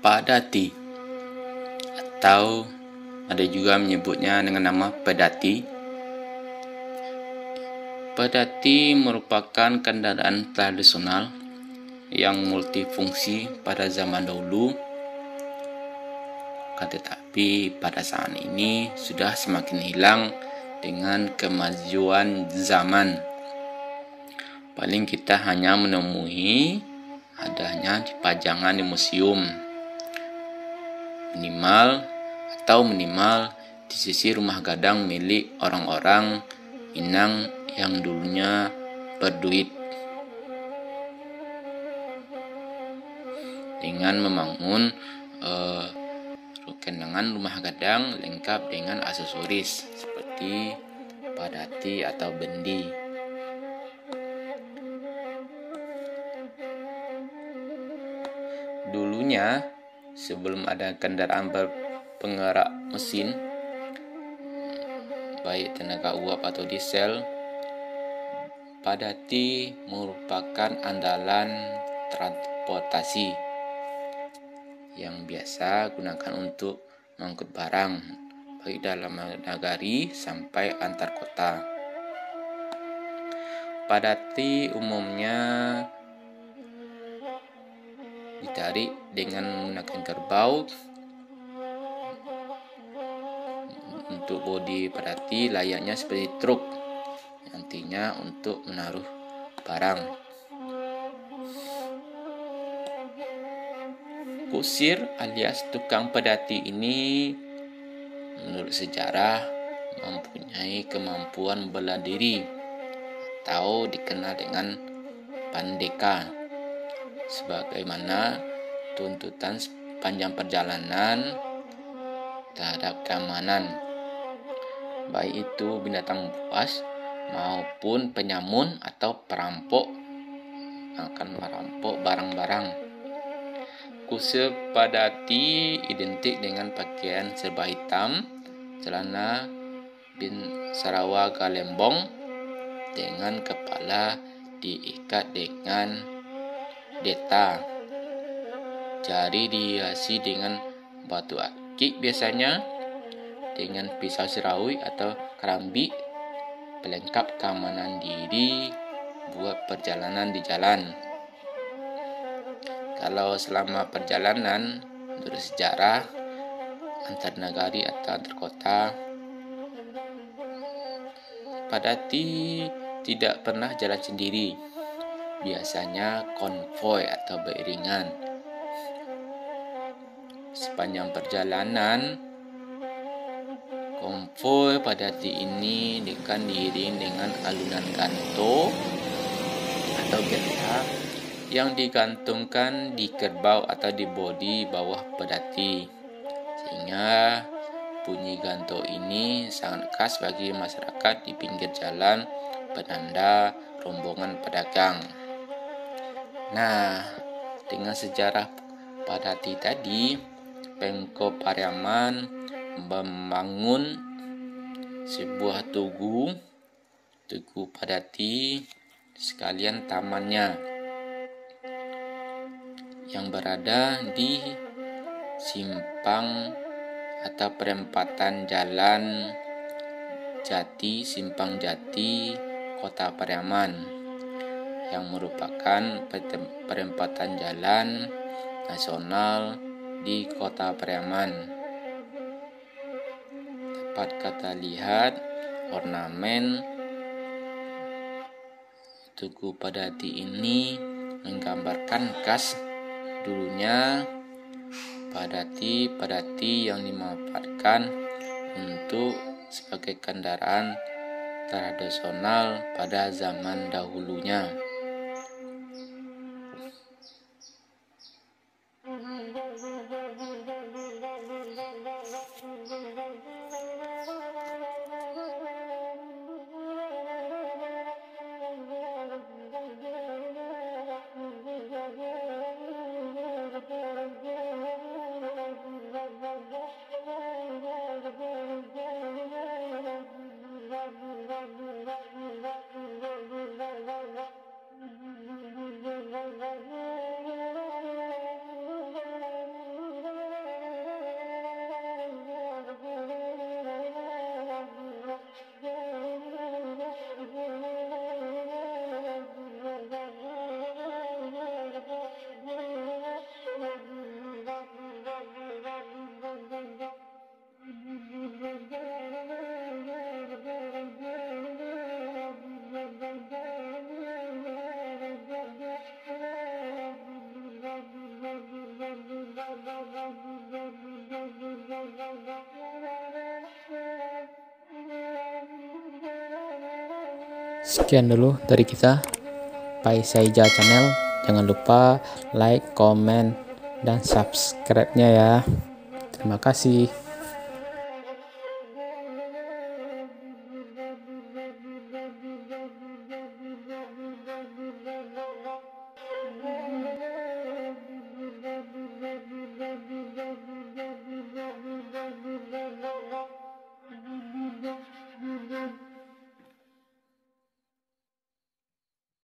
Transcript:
Padati, atau ada juga menyebutnya dengan nama pedati. Pedati merupakan kendaraan tradisional yang multifungsi pada zaman dahulu, tetapi pada saat ini sudah semakin hilang dengan kemajuan zaman. Paling kita hanya menemui adanya di pajangan di museum, minimal di sisi rumah gadang milik orang-orang Minang yang dulunya berduit, dengan membangun kenangan rumah gadang lengkap dengan aksesoris seperti padati atau bendi. Dulunya, sebelum ada kendaraan berpenggerak mesin, baik tenaga uap atau diesel, padati merupakan andalan transportasi yang biasa gunakan untuk mengangkut barang, baik dalam nagari sampai antar kota. Padati umumnya ditarik dengan menggunakan kerbau. Untuk bodi padati layaknya seperti truk, nantinya untuk menaruh barang. Kusir alias tukang padati ini menurut sejarah mempunyai kemampuan bela diri atau dikenal dengan pandeka, sebagaimana tuntutan sepanjang perjalanan terhadap keamanan, baik itu binatang buas maupun penyamun atau perampok akan merampok barang-barang. Kusir padati identik dengan pakaian serba hitam, celana bin sarawa galembong dengan kepala diikat dengan deta, jari dihiasi dengan batu akik biasanya, dengan pisau sirawi atau kerambi pelengkap keamanan diri buat perjalanan di jalan. Kalau selama perjalanan menurut sejarah antar nagari atau antar kota, padati tidak pernah jalan sendiri, biasanya konvoi atau beriringan. Sepanjang perjalanan, konvoi padati ini akan diiring dengan alunan ganto atau genta yang digantungkan di kerbau atau di bodi bawah padati, sehingga bunyi ganto ini sangat khas bagi masyarakat di pinggir jalan, penanda rombongan pedagang. Nah, dengan sejarah padati tadi, Pemkop Pariaman membangun sebuah tugu padati sekalian tamannya yang berada di simpang atau perempatan jalan Jati, Simpang Jati, Kota Pariaman, yang merupakan perempatan jalan nasional di Kota Pariaman. Dapat kita lihat ornamen tugu padati ini menggambarkan khas dulunya padati yang dimanfaatkan untuk sebagai kendaraan tradisional pada zaman dahulunya. Sekian dulu dari kita, Pai Saija Channel. Jangan lupa like, comment, dan subscribe-nya ya. Terima kasih.